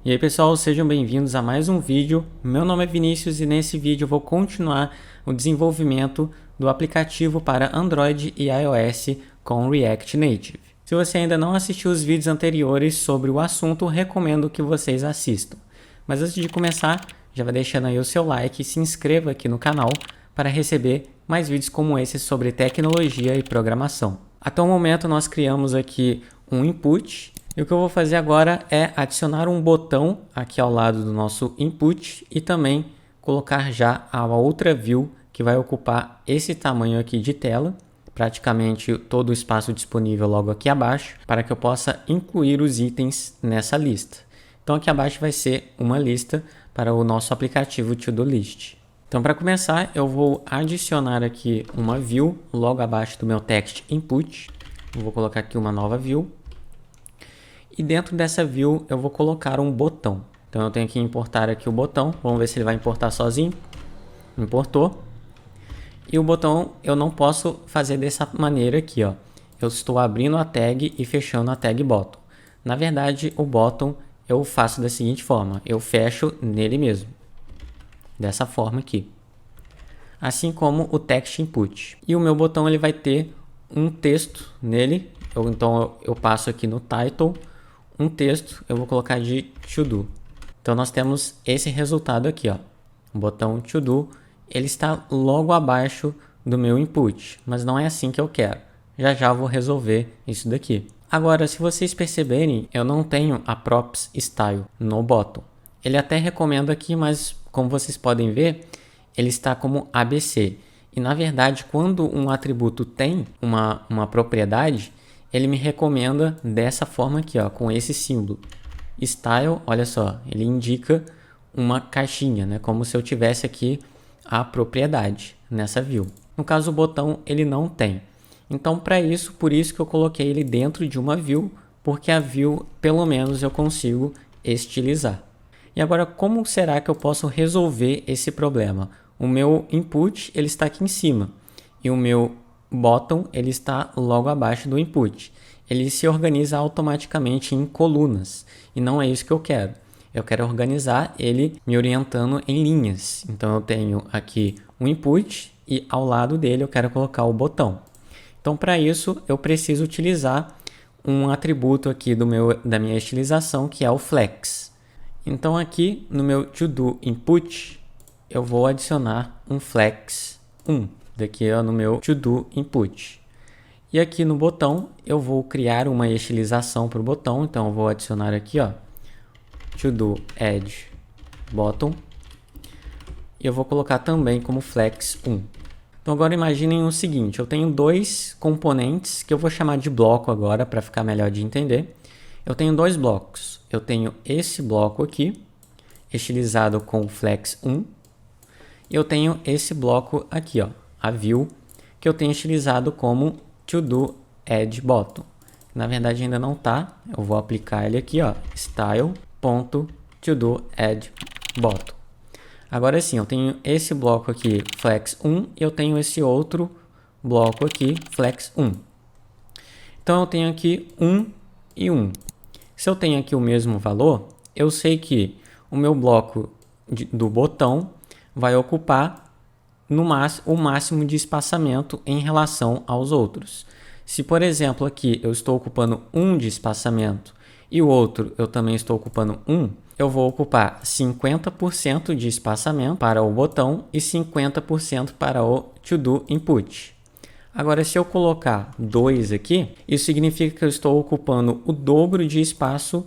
E aí pessoal, sejam bem-vindos a mais um vídeo. Meu nome é Vinícius e nesse vídeo eu vou continuar o desenvolvimento do aplicativo para Android e iOS com React Native. Se você ainda não assistiu os vídeos anteriores sobre o assunto, recomendo que vocês assistam. Mas antes de começar, já vai deixando aí o seu like e se inscreva aqui no canal para receber mais vídeos como esse sobre tecnologia e programação. Até o momento nós criamos aqui um input. E o que eu vou fazer agora é adicionar um botão aqui ao lado do nosso input e também colocar já a outra view que vai ocupar esse tamanho aqui de tela, praticamente todo o espaço disponível logo aqui abaixo, para que eu possa incluir os itens nessa lista. Então aqui abaixo vai ser uma lista para o nosso aplicativo To-Do List. Então para começar eu vou adicionar aqui uma view logo abaixo do meu text input. Eu vou colocar aqui uma nova view. E dentro dessa view eu vou colocar um botão. Então eu tenho que importar aqui o botão. Vamos ver se ele vai importar sozinho. Importou. E o botão eu não posso fazer dessa maneira aqui, ó. Eu estou abrindo a tag e fechando a tag bottom. Na verdade, o bottom eu faço da seguinte forma. Eu fecho nele mesmo. Dessa forma aqui. Assim como o text input. E o meu botão ele vai ter um texto nele. Então eu passo aqui no title. Um texto, eu vou colocar de to do. Então nós temos esse resultado aqui, ó. O botão to do, ele está logo abaixo do meu input, mas não é assim que eu quero. Já já vou resolver isso daqui. Agora, se vocês perceberem, eu não tenho a props style no bottom. Ele até recomenda aqui, mas como vocês podem ver, ele está como ABC. E na verdade, quando um atributo tem uma propriedade, ele me recomenda dessa forma aqui, ó, com esse símbolo. Style, olha só, ele indica uma caixinha, né? Como se eu tivesse aqui a propriedade nessa view. No caso, o botão ele não tem. Então, por isso que eu coloquei ele dentro de uma view, porque a view, pelo menos, eu consigo estilizar. E agora, como será que eu posso resolver esse problema? O meu input ele está aqui em cima e o meu bottom ele está logo abaixo do input. Ele se organiza automaticamente em colunas e não é isso que eu quero. Eu quero organizar ele me orientando em linhas. Então eu tenho aqui um input e ao lado dele eu quero colocar o botão. Então para isso eu preciso utilizar um atributo aqui da minha estilização que é o flex. Então aqui no meu to-do input eu vou adicionar um flex 1. Daqui ó, no meu to-do input. E aqui no botão eu vou criar uma estilização para o botão. Então eu vou adicionar aqui ó, to-do edge bottom. E eu vou colocar também como flex 1. Então agora imaginem o seguinte, eu tenho dois componentes que eu vou chamar de bloco agora para ficar melhor de entender. Eu tenho dois blocos. Eu tenho esse bloco aqui, estilizado com flex 1. E eu tenho esse bloco aqui ó, a view, que eu tenho estilizado como to-do edge bottom. Na verdade ainda não tá, eu vou aplicar ele aqui ó, style.todo edge bottom. Agora sim, eu tenho esse bloco aqui flex 1 e eu tenho esse outro bloco aqui flex 1. Então eu tenho aqui 1 e 1. Se eu tenho aqui o mesmo valor, eu sei que o meu bloco do botão vai ocupar o máximo de espaçamento em relação aos outros. Se, por exemplo, aqui eu estou ocupando 1 de espaçamento e o outro eu também estou ocupando 1, eu vou ocupar 50% de espaçamento para o botão e 50% para o to-do input. Agora, se eu colocar 2 aqui, isso significa que eu estou ocupando o dobro de espaço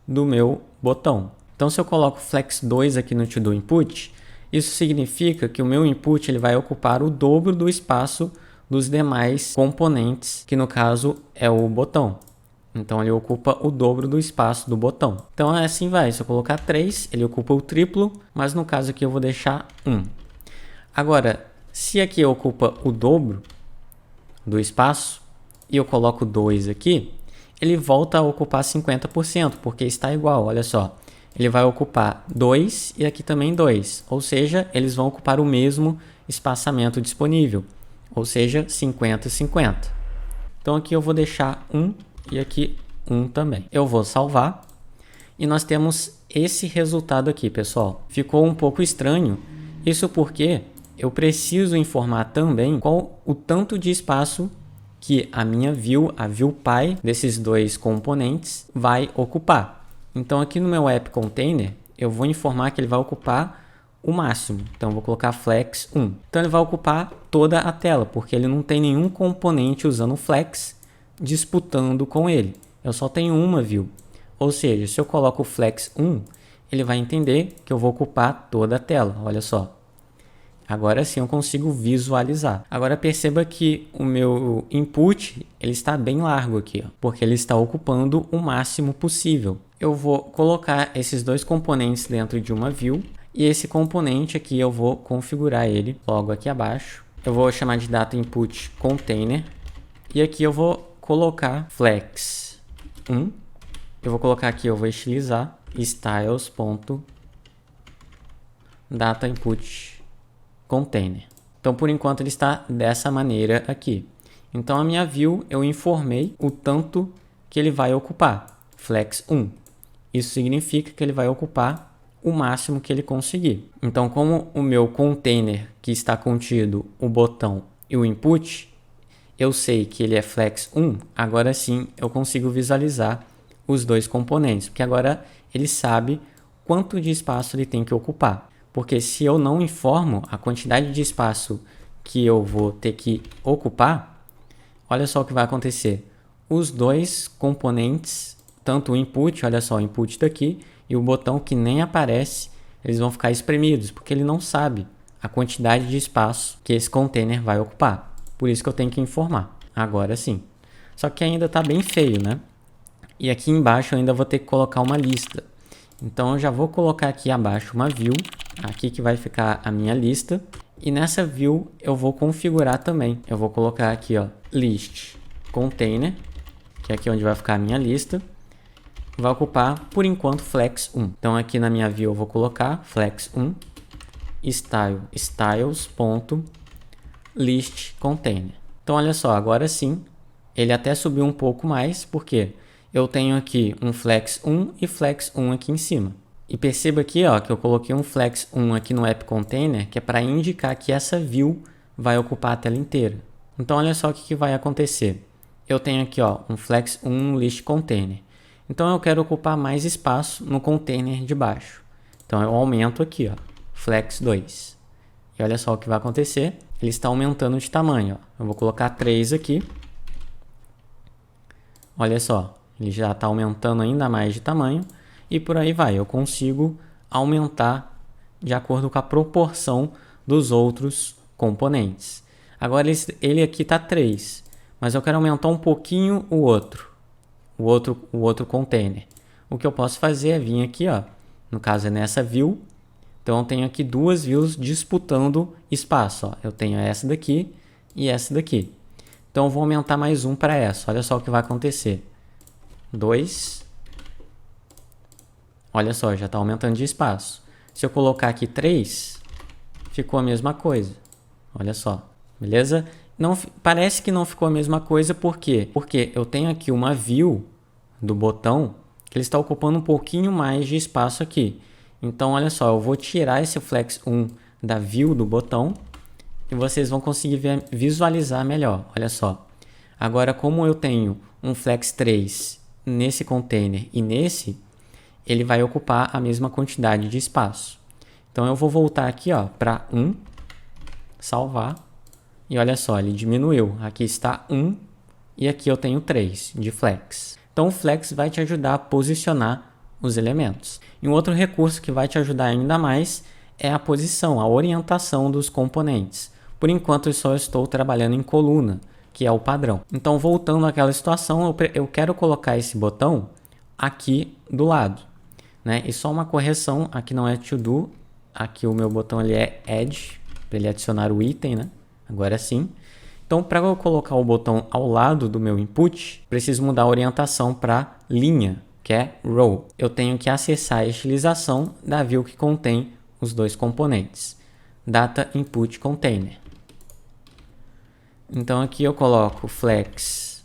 do meu botão. Então, se eu coloco flex 2 aqui no to-do input, isso significa que o meu input ele vai ocupar o dobro do espaço dos demais componentes, que no caso é o botão. Então ele ocupa o dobro do espaço do botão. Então assim vai, se eu colocar 3, ele ocupa o triplo, mas no caso aqui eu vou deixar 1. Agora, se aqui ocupa o dobro do espaço, e eu coloco 2 aqui, ele volta a ocupar 50%, porque está igual, olha só. Ele vai ocupar 2 e aqui também 2, ou seja, eles vão ocupar o mesmo espaçamento disponível, ou seja, 50 e 50. Então aqui eu vou deixar 1 e aqui 1 também. Eu vou salvar e nós temos esse resultado aqui, pessoal. Ficou um pouco estranho, isso porque eu preciso informar também qual o tanto de espaço que a minha view, a view pi desses dois componentes vai ocupar. Então aqui no meu app container, eu vou informar que ele vai ocupar o máximo. Então eu vou colocar flex 1. Então ele vai ocupar toda a tela, porque ele não tem nenhum componente usando flex disputando com ele. Eu só tenho uma view. Ou seja, se eu coloco o flex 1, ele vai entender que eu vou ocupar toda a tela. Olha só. Agora sim eu consigo visualizar. Agora perceba que o meu input ele está bem largo aqui, ó, porque ele está ocupando o máximo possível. Eu vou colocar esses dois componentes dentro de uma view e esse componente aqui eu vou configurar ele logo aqui abaixo. Eu vou chamar de data input container e aqui eu vou colocar flex 1. Eu vou colocar aqui, eu vou estilizar styles.data input container. Então, por enquanto, ele está dessa maneira aqui. Então, a minha view, eu informei o tanto que ele vai ocupar, flex 1. Isso significa que ele vai ocupar o máximo que ele conseguir. Então, como o meu container que está contido o botão e o input, eu sei que ele é flex 1, agora sim eu consigo visualizar os dois componentes, porque agora ele sabe quanto de espaço ele tem que ocupar. Porque se eu não informo a quantidade de espaço que eu vou ter que ocupar, olha só o que vai acontecer. Os dois componentes, tanto o input, olha só, o input daqui, e o botão que nem aparece, eles vão ficar espremidos, porque ele não sabe a quantidade de espaço que esse container vai ocupar. Por isso que eu tenho que informar. Agora sim. Só que ainda está bem feio, né? E aqui embaixo eu ainda vou ter que colocar uma lista. Então eu já vou colocar aqui abaixo uma view, aqui que vai ficar a minha lista. E nessa view eu vou configurar também. Eu vou colocar aqui, ó, list container, que é aqui onde vai ficar a minha lista. Vai ocupar, por enquanto, flex 1. Então aqui na minha view eu vou colocar flex 1, styles.list container. Então olha só, agora sim, ele até subiu um pouco mais, porque eu tenho aqui um flex 1 e flex 1 aqui em cima. E perceba aqui, ó, que eu coloquei um flex 1 aqui no app container, que é para indicar que essa view vai ocupar a tela inteira. Então olha só o que vai acontecer. Eu tenho aqui, ó, um flex 1 no list container. Então eu quero ocupar mais espaço no container de baixo. Então eu aumento aqui, ó, flex 2. E olha só o que vai acontecer. Ele está aumentando de tamanho, ó. Eu vou colocar 3 aqui. Olha só. Ele já está aumentando ainda mais de tamanho e por aí vai. Eu consigo aumentar de acordo com a proporção dos outros componentes. Agora ele aqui está 3, mas eu quero aumentar um pouquinho o outro container. O que eu posso fazer é vir aqui, ó, no caso é nessa view. Então eu tenho aqui duas views disputando espaço. Ó. Eu tenho essa daqui e essa daqui. Então eu vou aumentar mais um para essa. Olha só o que vai acontecer. 2. Olha só, já está aumentando de espaço. Se eu colocar aqui 3, ficou a mesma coisa. Olha só, beleza? Não, parece que não ficou a mesma coisa, por quê? Porque eu tenho aqui uma view do botão que ele está ocupando um pouquinho mais de espaço aqui. Então, olha só, eu vou tirar esse flex 1 da view do botão e vocês vão conseguir visualizar melhor. Olha só. Agora, como eu tenho um flex 3 nesse container e nesse, ele vai ocupar a mesma quantidade de espaço. Então eu vou voltar aqui, ó, para 1, salvar, e olha só, ele diminuiu. Aqui está 1 e aqui eu tenho 3 de flex. Então o flex vai te ajudar a posicionar os elementos. E um outro recurso que vai te ajudar ainda mais é a posição, a orientação dos componentes. Por enquanto eu só estou trabalhando em coluna, que é o padrão. Então, voltando àquela situação, eu quero colocar esse botão aqui do lado, né? E só uma correção, aqui não é to do, aqui o meu botão ele é add, para ele adicionar o item, né? Agora sim. Então, para eu colocar o botão ao lado do meu input, preciso mudar a orientação para linha, que é row. Eu tenho que acessar a estilização da view que contém os dois componentes, data input container. Então aqui eu coloco flex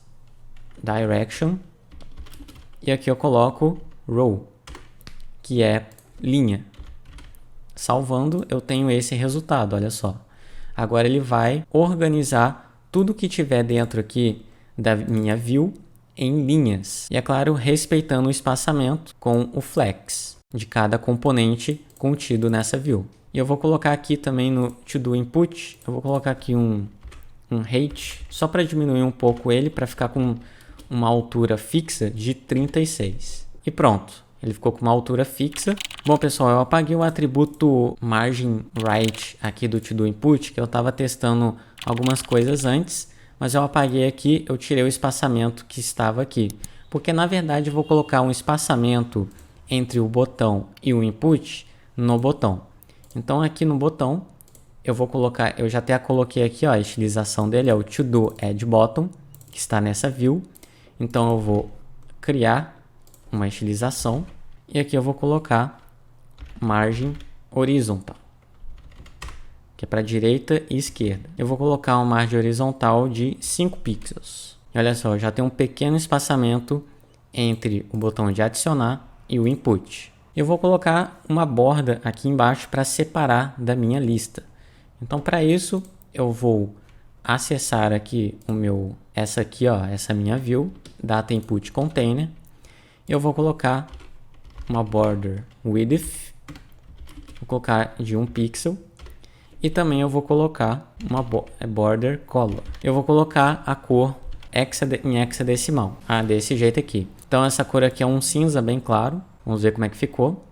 direction e aqui eu coloco row, que é linha. Salvando, eu tenho esse resultado, olha só. Agora ele vai organizar tudo que tiver dentro aqui da minha view em linhas. E é claro, respeitando o espaçamento com o flex de cada componente contido nessa view. E eu vou colocar aqui também no to-do input, eu vou colocar aqui um height, só para diminuir um pouco ele, para ficar com uma altura fixa de 36. E pronto, ele ficou com uma altura fixa. Bom, pessoal, eu apaguei o atributo margin right aqui do to-do input, que eu estava testando algumas coisas antes, mas eu apaguei aqui, eu tirei o espaçamento que estava aqui. Porque, na verdade, eu vou colocar um espaçamento entre o botão e o input no botão. Então, aqui no botão, eu vou colocar, eu já até coloquei aqui, ó, a estilização dele é o to-do add bottom, que está nessa view. Então, eu vou criar uma estilização e aqui eu vou colocar margem horizontal, que é para direita e esquerda. Eu vou colocar uma margem horizontal de 5 pixels. E olha só, já tem um pequeno espaçamento entre o botão de adicionar e o input. Eu vou colocar uma borda aqui embaixo para separar da minha lista. Então, para isso, eu vou acessar aqui essa aqui, ó, essa minha view, data input container. Eu vou colocar uma border width, vou colocar de 1 pixel. E também eu vou colocar uma border color. Eu vou colocar a cor em hexadecimal, desse jeito aqui. Então essa cor aqui é um cinza bem claro. Vamos ver como é que ficou.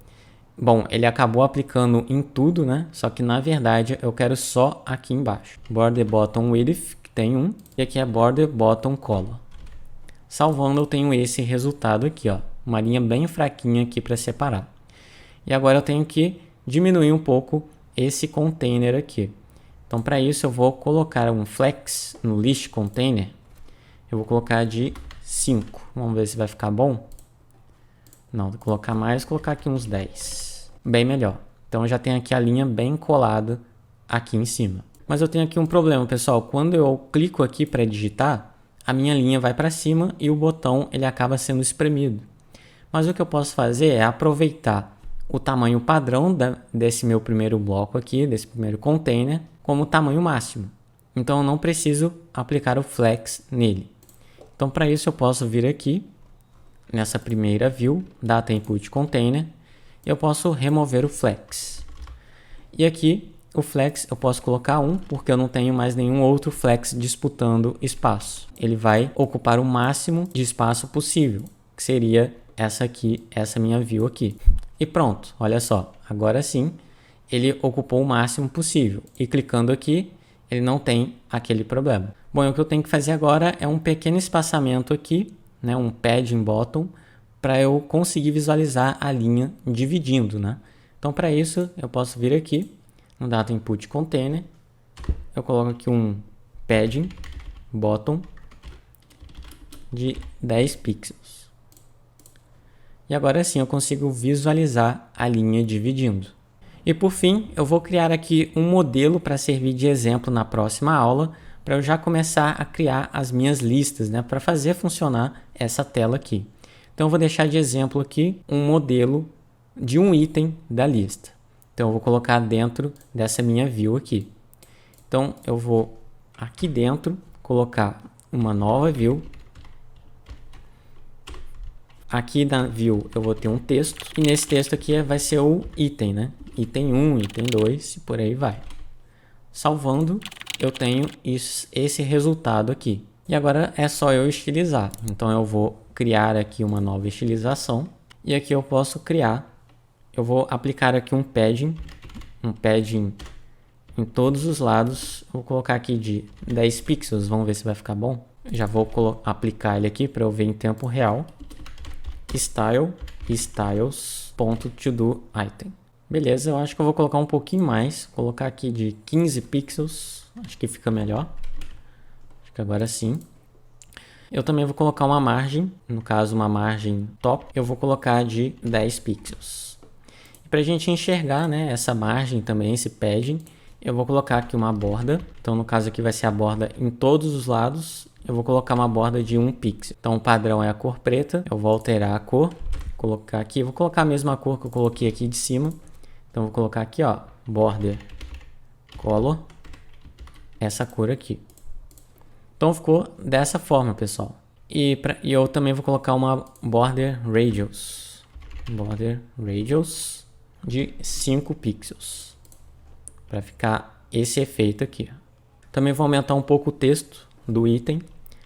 Bom, ele acabou aplicando em tudo, né? Só que na verdade eu quero só aqui embaixo. Border bottom width, que tem 1. E aqui é border bottom color. Salvando, eu tenho esse resultado aqui, ó. Uma linha bem fraquinha aqui para separar. E agora eu tenho que diminuir um pouco esse container aqui. Então, para isso, eu vou colocar um flex no list container. Eu vou colocar de 5. Vamos ver se vai ficar bom. Não, vou colocar mais, vou colocar aqui uns 10. Bem melhor. Então, eu já tenho aqui a linha bem colada aqui em cima. Mas eu tenho aqui um problema, pessoal. Quando eu clico aqui para digitar, a minha linha vai para cima e o botão ele acaba sendo espremido. Mas o que eu posso fazer é aproveitar o tamanho padrão desse meu primeiro bloco aqui, desse primeiro container, como tamanho máximo. Então eu não preciso aplicar o flex nele. Então para isso eu posso vir aqui, nessa primeira view, data input container, e eu posso remover o flex. E aqui o flex eu posso colocar 1, porque eu não tenho mais nenhum outro flex disputando espaço. Ele vai ocupar o máximo de espaço possível, que seria essa aqui, essa minha view aqui. E pronto, olha só, agora sim ele ocupou o máximo possível. E clicando aqui, ele não tem aquele problema. Bom, o que eu tenho que fazer agora é um pequeno espaçamento aqui, né, um padding bottom, para eu conseguir visualizar a linha dividindo, né? Então, para isso, eu posso vir aqui no data input container, eu coloco aqui um padding bottom de 10 pixels. E agora sim eu consigo visualizar a linha dividindo. E por fim, eu vou criar aqui um modelo para servir de exemplo na próxima aula, para eu já começar a criar as minhas listas, né, para fazer funcionar essa tela aqui. Então eu vou deixar de exemplo aqui um modelo de um item da lista. Então eu vou colocar dentro dessa minha view aqui. Então eu vou aqui dentro colocar uma nova view. Aqui na view eu vou ter um texto e nesse texto aqui vai ser o item, né? Item 1, item 2 e por aí vai. Salvando, eu tenho esse resultado aqui. E agora é só eu estilizar. Então eu vou criar aqui uma nova estilização e aqui eu posso criar. Eu vou aplicar aqui um padding em todos os lados. Vou colocar aqui de 10 pixels, vamos ver se vai ficar bom. Já vou aplicar ele aqui para eu ver em tempo real. Style, styles.todoItem. Beleza, eu acho que eu vou colocar um pouquinho mais. Vou colocar aqui de 15 pixels. Acho que fica melhor. Acho que agora sim. Eu também vou colocar uma margem, no caso uma margem top. Eu vou colocar de 10 pixels. E para a gente enxergar, né, essa margem também, esse padding, eu vou colocar aqui uma borda. Então no caso aqui vai ser a borda em todos os lados. Eu vou colocar uma borda de 1 pixel. Então o padrão é a cor preta. Eu vou alterar a cor colocar aqui, vou colocar a mesma cor que eu coloquei aqui de cima. Então vou colocar aqui, ó, border color, essa cor aqui. Então ficou dessa forma, pessoal. E eu também vou colocar uma border radius de 5 pixels, para ficar esse efeito aqui. Também vou aumentar um pouco o texto do item.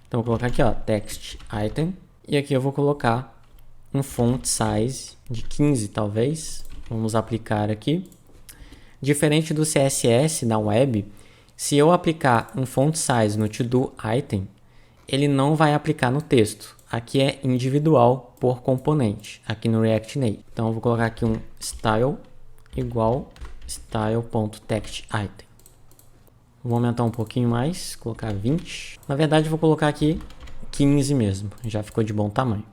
Então vou colocar aqui, ó, text item, e aqui eu vou colocar um font size de 15 talvez. Vamos aplicar aqui. Diferente do CSS na web, se eu aplicar um font size no to-do item, ele não vai aplicar no texto. Aqui é individual por componente, aqui no React Native. Então eu vou colocar aqui um style igual style.textItem. Vou aumentar um pouquinho mais, colocar 20. Na verdade, vou colocar aqui 15 mesmo, já ficou de bom tamanho.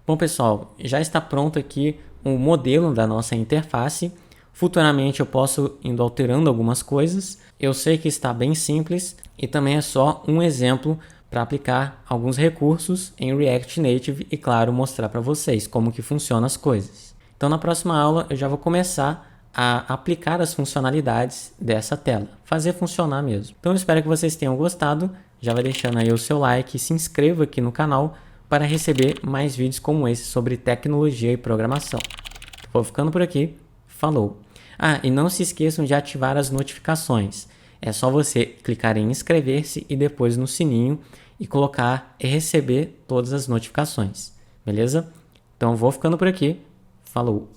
Bom, pessoal, já está pronto aqui o modelo da nossa interface. Futuramente eu posso indo alterando algumas coisas. Eu sei que está bem simples e também é só um exemplo para aplicar alguns recursos em React Native e, claro, mostrar para vocês como que funcionam as coisas. Então, na próxima aula eu já vou começar a aplicar as funcionalidades dessa tela, fazer funcionar mesmo. Então eu espero que vocês tenham gostado, já vai deixando aí o seu like e se inscreva aqui no canal para receber mais vídeos como esse sobre tecnologia e programação. Vou ficando por aqui, falou! Ah, e não se esqueçam de ativar as notificações, é só você clicar em inscrever-se e depois no sininho e colocar e receber todas as notificações, beleza? Então vou ficando por aqui, falou!